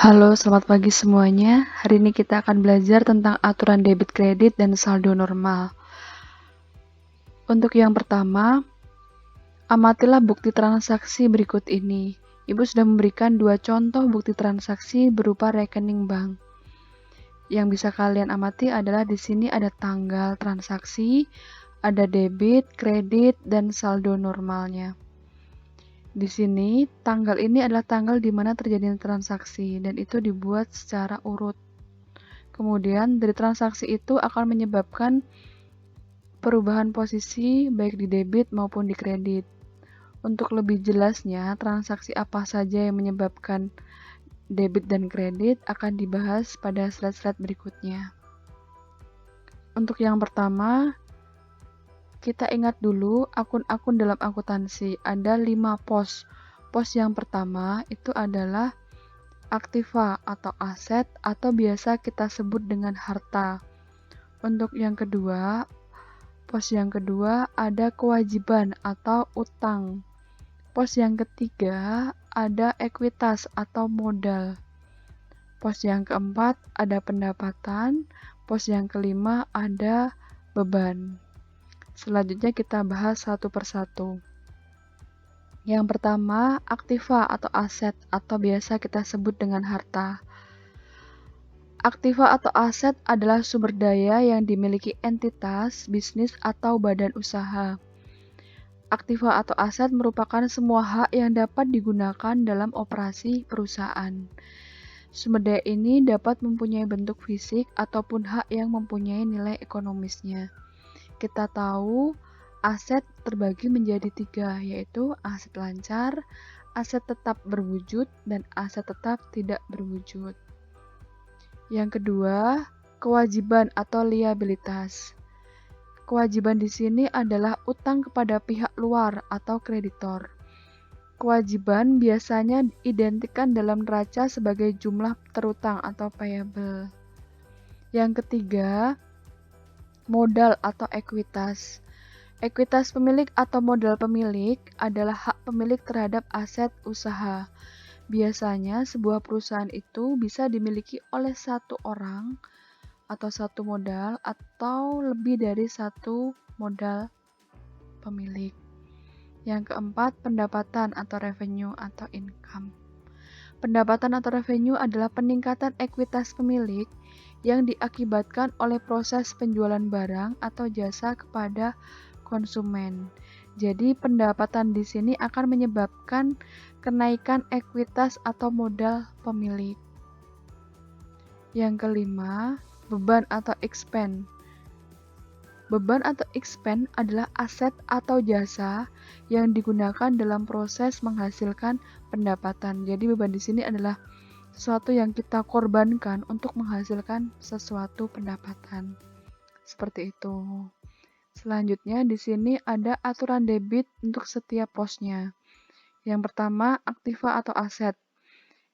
Halo, selamat pagi semuanya. Hari ini kita akan belajar tentang aturan debit kredit dan saldo normal. Untuk yang pertama, amatilah bukti transaksi berikut ini. Ibu sudah memberikan dua contoh bukti transaksi berupa rekening bank. Yang bisa kalian amati adalah di sini ada tanggal transaksi, ada debit, kredit, dan saldo normalnya. Di sini, tanggal ini adalah tanggal di mana terjadi transaksi dan itu dibuat secara urut. Kemudian, dari transaksi itu akan menyebabkan perubahan posisi baik di debit maupun di kredit. Untuk lebih jelasnya, transaksi apa saja yang menyebabkan debit dan kredit akan dibahas pada slide-slide berikutnya. Untuk yang pertama, kita ingat dulu akun-akun dalam akuntansi. Ada 5 pos. Pos yang pertama itu adalah aktiva atau aset atau biasa kita sebut dengan harta. Untuk yang kedua, pos yang kedua ada kewajiban atau utang. Pos yang ketiga ada ekuitas atau modal. Pos yang keempat ada pendapatan. Pos yang kelima ada beban. Selanjutnya kita bahas satu persatu. Yang pertama, aktiva atau aset atau biasa kita sebut dengan harta. Aktiva atau aset adalah sumber daya yang dimiliki entitas, bisnis, atau badan usaha. Aktiva atau aset merupakan semua hak yang dapat digunakan dalam operasi perusahaan. Sumber daya ini dapat mempunyai bentuk fisik ataupun hak yang mempunyai nilai ekonomisnya. Kita tahu aset terbagi menjadi 3, yaitu aset lancar, aset tetap berwujud, dan aset tetap tidak berwujud. Yang kedua, kewajiban atau liabilitas. Kewajiban di sini adalah utang kepada pihak luar atau kreditor. Kewajiban biasanya diidentikan dalam neraca sebagai jumlah terutang atau payable. Yang ketiga, modal atau ekuitas. Ekuitas pemilik atau modal pemilik adalah hak pemilik terhadap aset usaha. Biasanya sebuah perusahaan itu bisa dimiliki oleh satu orang atau satu modal atau lebih dari satu modal pemilik. Yang keempat, pendapatan atau revenue atau income. Pendapatan atau revenue adalah peningkatan ekuitas pemilik yang diakibatkan oleh proses penjualan barang atau jasa kepada konsumen. Jadi, pendapatan di sini akan menyebabkan kenaikan ekuitas atau modal pemilik. Yang kelima, beban atau expense. Beban atau expense adalah aset atau jasa yang digunakan dalam proses menghasilkan pendapatan. Jadi beban di sini adalah sesuatu yang kita korbankan untuk menghasilkan sesuatu pendapatan. Seperti itu. Selanjutnya di sini ada aturan debit untuk setiap posnya. Yang pertama, aktiva atau aset.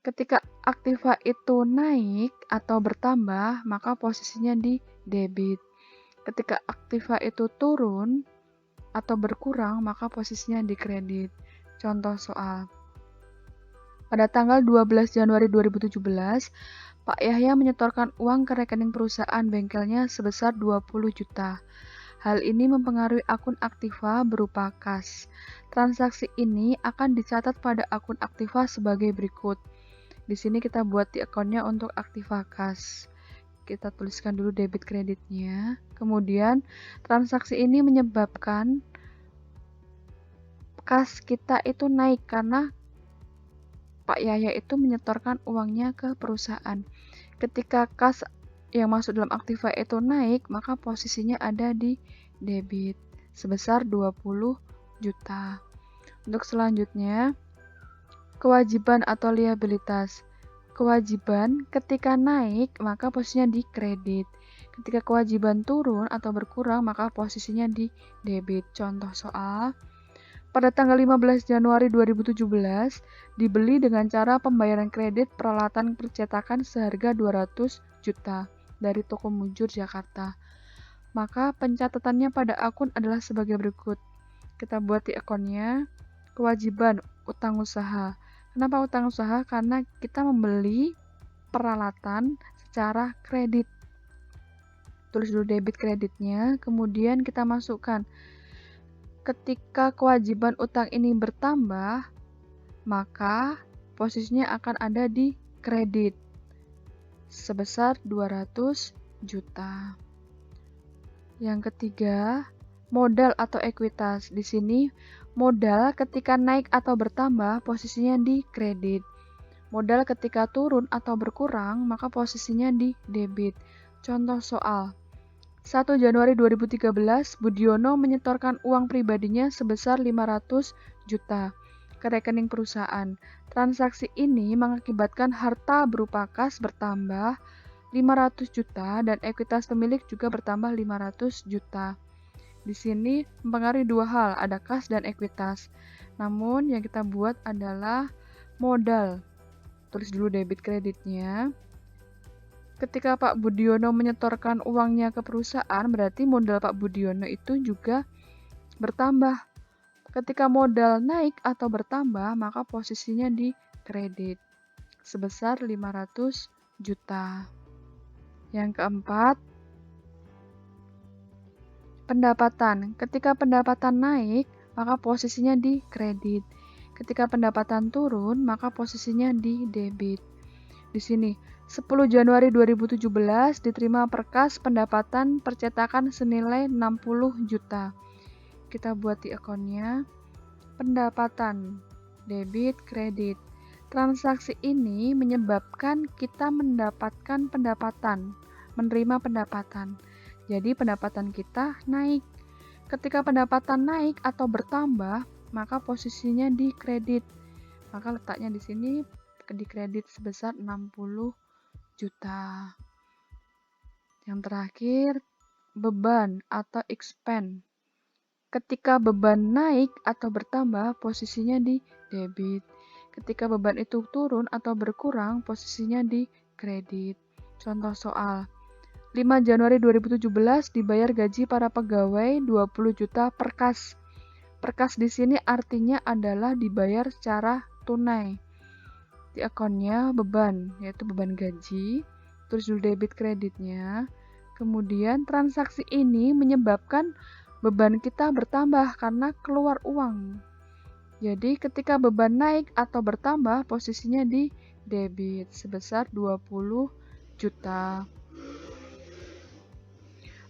Ketika aktiva itu naik atau bertambah, maka posisinya di debit. Ketika aktiva itu turun atau berkurang, maka posisinya di kredit. Contoh soal. Pada tanggal 12 Januari 2017, Pak Yahya menyetorkan uang ke rekening perusahaan bengkelnya sebesar 20 juta. Hal ini mempengaruhi akun aktiva berupa kas. Transaksi ini akan dicatat pada akun aktiva sebagai berikut. Di sini kita buat di akunnya untuk aktiva kas. Kita tuliskan dulu debit kreditnya. Kemudian transaksi ini menyebabkan kas kita itu naik karena Pak Yahya itu menyetorkan uangnya ke perusahaan. Ketika kas yang masuk dalam aktiva itu naik, maka posisinya ada di debit sebesar 20 juta. Untuk selanjutnya, kewajiban atau liabilitas. Kewajiban ketika naik, maka posisinya di kredit. Ketika kewajiban turun atau berkurang, maka posisinya di debit. Contoh soal, pada tanggal 15 Januari 2017, dibeli dengan cara pembayaran kredit peralatan percetakan seharga 200 juta dari toko Mujur, Jakarta. Maka pencatatannya pada akun adalah sebagai berikut. Kita buat di akunnya, kewajiban utang usaha. Kenapa utang usaha? Karena kita membeli peralatan secara kredit. Tulis dulu debit kreditnya, kemudian kita masukkan. Ketika kewajiban utang ini bertambah, maka posisinya akan ada di kredit sebesar 200 juta. Yang ketiga, modal atau ekuitas. Di sini modal ketika naik atau bertambah posisinya di kredit. Modal ketika turun atau berkurang maka posisinya di debit. Contoh soal. 1 Januari 2013, Budiono menyetorkan uang pribadinya sebesar 500 juta ke rekening perusahaan. Transaksi ini mengakibatkan harta berupa kas bertambah 500 juta dan ekuitas pemilik juga bertambah 500 juta. Di sini mempengaruhi dua hal, ada kas dan ekuitas. Namun yang kita buat adalah modal. Tulis dulu debit kreditnya. Ketika Pak Budiono menyetorkan uangnya ke perusahaan, berarti modal Pak Budiono itu juga bertambah. Ketika modal naik atau bertambah, maka posisinya di kredit sebesar 500 juta. Yang keempat, pendapatan. Ketika pendapatan naik, maka posisinya di kredit. Ketika pendapatan turun, maka posisinya di debit. Di sini 10 Januari 2017 diterima berkas pendapatan percetakan senilai 60 juta. Kita buat di akunnya. Pendapatan, debit, kredit. Transaksi ini menyebabkan kita mendapatkan pendapatan, menerima pendapatan. Jadi pendapatan kita naik. Ketika pendapatan naik atau bertambah, maka posisinya di kredit. Maka letaknya di sini di kredit sebesar 60 juta. Yang terakhir, beban atau expense. Ketika beban naik atau bertambah, posisinya di debit. Ketika beban itu turun atau berkurang, posisinya di kredit. Contoh soal. 5 Januari 2017 dibayar gaji para pegawai 20 juta per kas. Per kas di sini artinya adalah dibayar secara tunai. Di akunnya beban, yaitu beban gaji, tulis dulu debit kreditnya. Kemudian transaksi ini menyebabkan beban kita bertambah karena keluar uang. Jadi ketika beban naik atau bertambah, posisinya di debit sebesar 20 juta.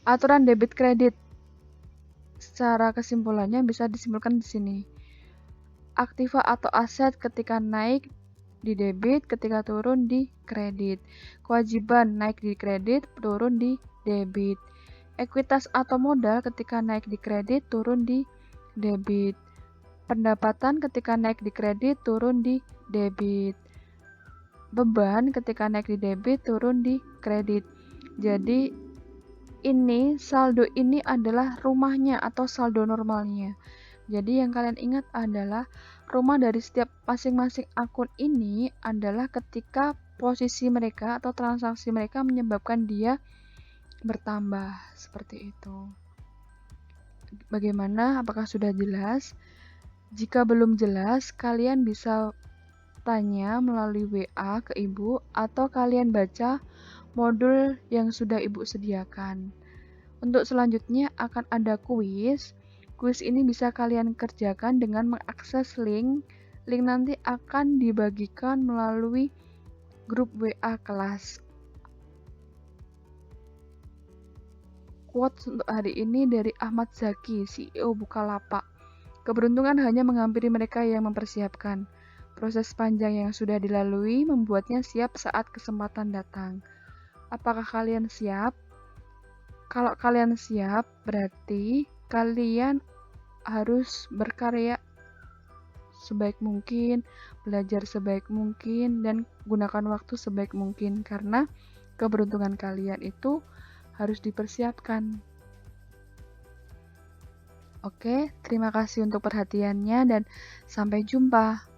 Aturan debit kredit. Secara kesimpulannya bisa disimpulkan di sini. Aktiva atau aset ketika naik di debit, ketika turun di kredit. Kewajiban naik di kredit, turun di debit. Ekuitas atau modal ketika naik di kredit, turun di debit. Pendapatan ketika naik di kredit, turun di debit. Beban ketika naik di debit, turun di kredit. Jadi ini saldo ini adalah rumahnya atau saldo normalnya. Jadi yang kalian ingat adalah rumah dari setiap masing-masing akun ini adalah ketika posisi mereka atau transaksi mereka menyebabkan dia bertambah seperti itu. Bagaimana? Apakah sudah jelas? Jika belum jelas, kalian bisa tanya melalui WA ke Ibu atau kalian baca modul yang sudah Ibu sediakan. Untuk selanjutnya akan ada kuis. Kuis ini bisa kalian kerjakan dengan mengakses link. Link nanti akan dibagikan melalui grup WA kelas. Quotes untuk hari ini dari Ahmad Zaki, CEO Bukalapak. Keberuntungan hanya menghampiri mereka yang mempersiapkan. Proses panjang yang sudah dilalui membuatnya siap saat kesempatan datang. Apakah kalian siap? Kalau kalian siap, berarti kalian harus berkarya sebaik mungkin, belajar sebaik mungkin, dan gunakan waktu sebaik mungkin karena keberuntungan kalian itu harus dipersiapkan. Oke, terima kasih untuk perhatiannya dan sampai jumpa.